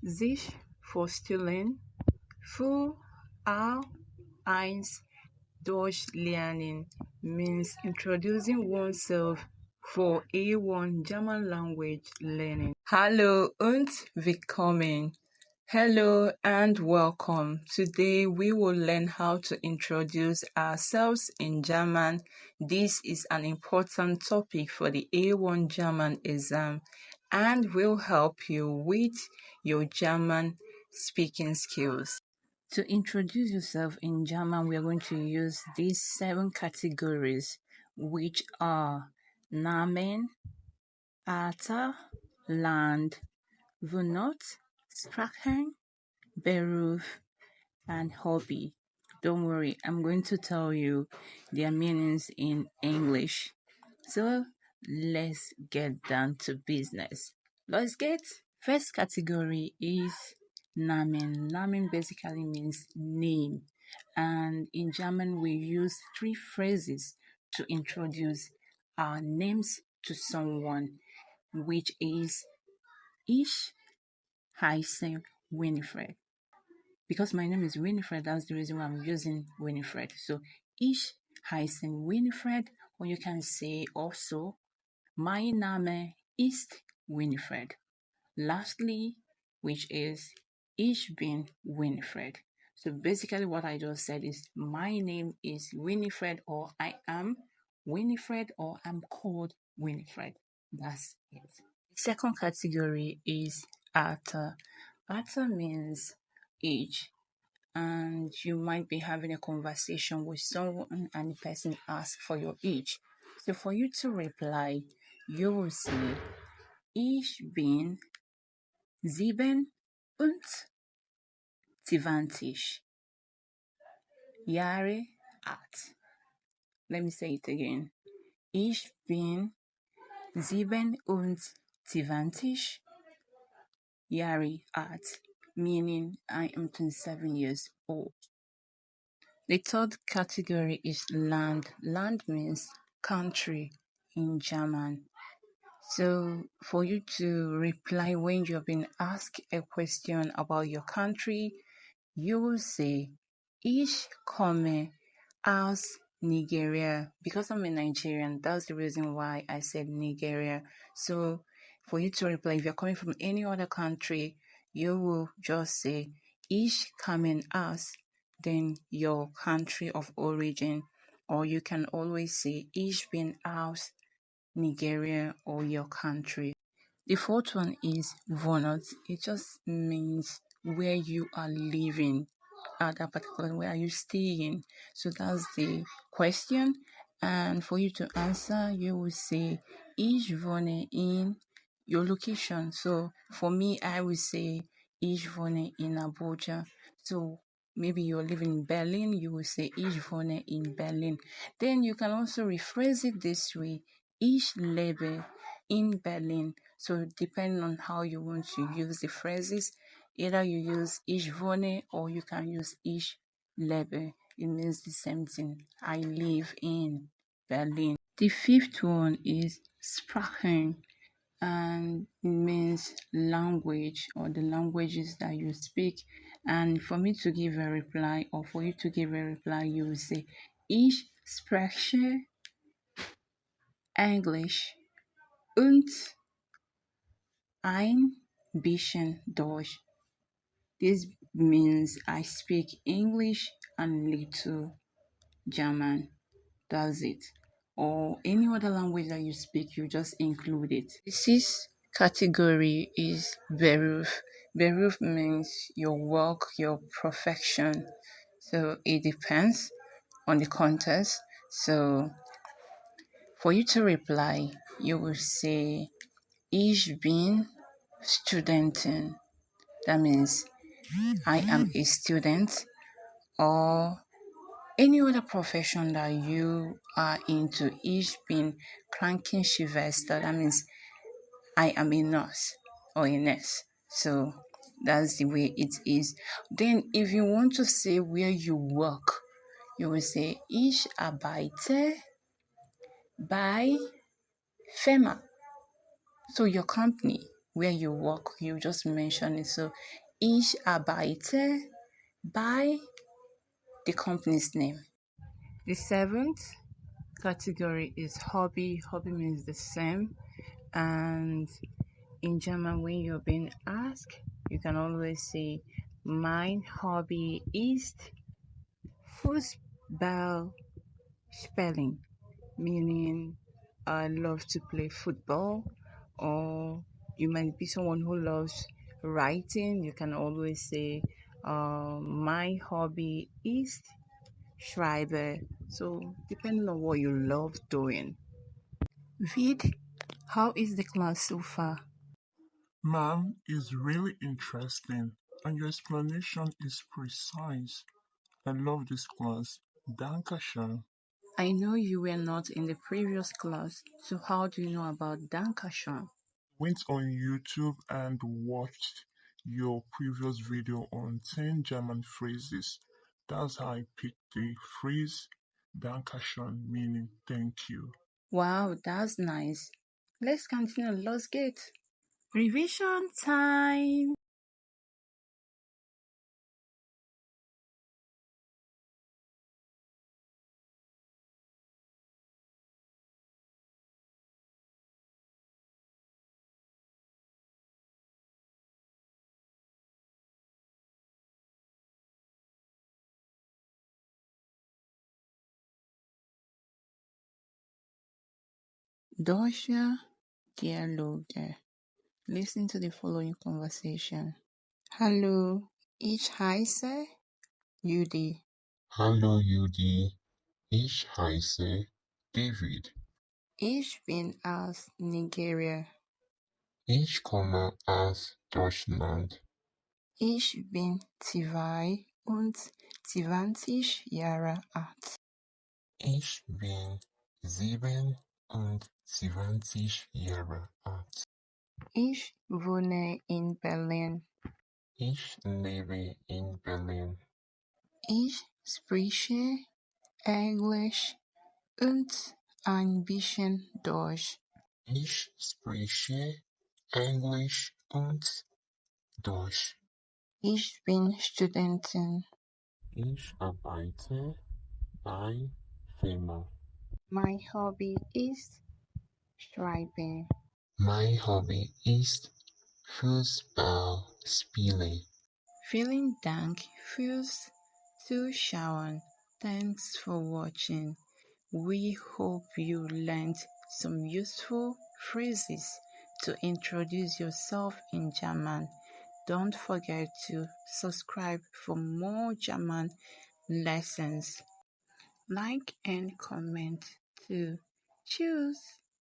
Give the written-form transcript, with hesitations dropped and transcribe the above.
Sich Vorstellen für A1 Deutsch lernen means introducing oneself for A1 German language learning. Hallo und willkommen. Hello and welcome. Today we will learn how to introduce ourselves in German. This is an important topic for the A1 German exam and will help you with your German speaking skills. To introduce yourself in German, we are going to use these 7 categories, which are Namen, Alter, Land, Wohnort, Sprachen, Beruf, and Hobby. Don't worry, I'm going to tell you their meanings in English. So let's get down to business. First category is Namen. Namen basically means name. And in German, we use 3 phrases to introduce our names to someone, which is Ich heiße Winifred. Because my name is Winifred, that's the reason why I'm using Winifred. So Ich heiße Winifred, or you can say also Mein Name ist Winifred. Lastly, which is Ich bin Winifred. So basically what I just said is my name is Winifred, or I am Winifred, or I'm called Winifred. That's it. The second category is Alter. Alter means age. And you might be having a conversation with someone and the person asks for your age. So for you to reply, you will say Ich bin 27 Jahre alt. Let me say it again. Ich bin 27 Jahre alt, meaning I am 27 years old. The third category is Land. Land means country in German. So for you to reply when you've been asked a question about your country, you will say, Ich komme aus Nigeria. Because I'm a Nigerian, that's the reason why I said Nigeria. So for you to reply, if you're coming from any other country, you will just say, Ich komme aus, then your country of origin. Or you can always say, Ich bin aus Nigeria, or your country. The fourth one is Wohnort. It just means where you are living at that particular, where are you staying. So that's the question. And for you to answer, you will say Ich wohne in your location. So for me, I will say Ich wohne in Abuja. So maybe you're living in Berlin, you will say Ich wohne in Berlin. Then you can also rephrase it this way. Ich lebe in Berlin. So depending on how you want to use the phrases, either you use Ich wohne or you can use Ich lebe. It means the same thing. I live in Berlin. The fifth one is Sprachen, and it means language or the languages that you speak. And for me to give a reply, or for you to give a reply, you will say Ich spreche Englisch und ein bisschen Deutsch. This means I speak English and little German. That's it. Or any other language that you speak, you just include it. The sixth category is Beruf. Beruf means your work, your profession. So it depends on the context. So for you to reply, you will say Ich bin Studentin. That means I am a student, or any other profession that you are into. Ich bin Krankenschwester. That means I am a nurse or a nurse. So that's the way it is. Then if you want to say where you work, you will say Ich arbeite bei Firma. So your company, where you work, you just mention it. So ich arbeite by the company's name. The seventh category is hobby. Hobby means the same. And in German, when you're being asked, you can always say, mein Hobby ist Fußball spelling, meaning I love to play football, or you might be someone who loves writing. You can always say, my hobby is Schreiber. So, depending on what you love doing. Vid, how is the class so far? Ma'am, is really interesting and your explanation is precise. I love this class. Dankeschön. I know you were not in the previous class, so how do you know about Dankeschön? Went on YouTube and watched your previous video on 10 German phrases. That's how I picked the phrase Dankeschön, meaning thank you. Wow, that's nice. Let's continue. Let's get revision time. Deutsche Dialoge. Listen to the following conversation. Hallo, ich heiße Judy. Hallo Judy, ich heiße David. Ich bin aus Nigeria. Ich komme aus Deutschland. Ich bin 22 Jahre alt. Ich bin 27 Jahre alt. Ich wohne in Berlin. Ich lebe in Berlin. Ich spreche Englisch und ein bisschen Deutsch. Ich spreche Englisch und Deutsch. Ich bin Studentin. Ich arbeite bei Firma. Mein Hobby ist Schreiben. Mein Hobby ist Fußball spielen. Vielen Dank fürs Zuschauen. Thanks for watching. We hope you learned some useful phrases to introduce yourself in German. Don't forget to subscribe for more German lessons. Like and comment too. Choose.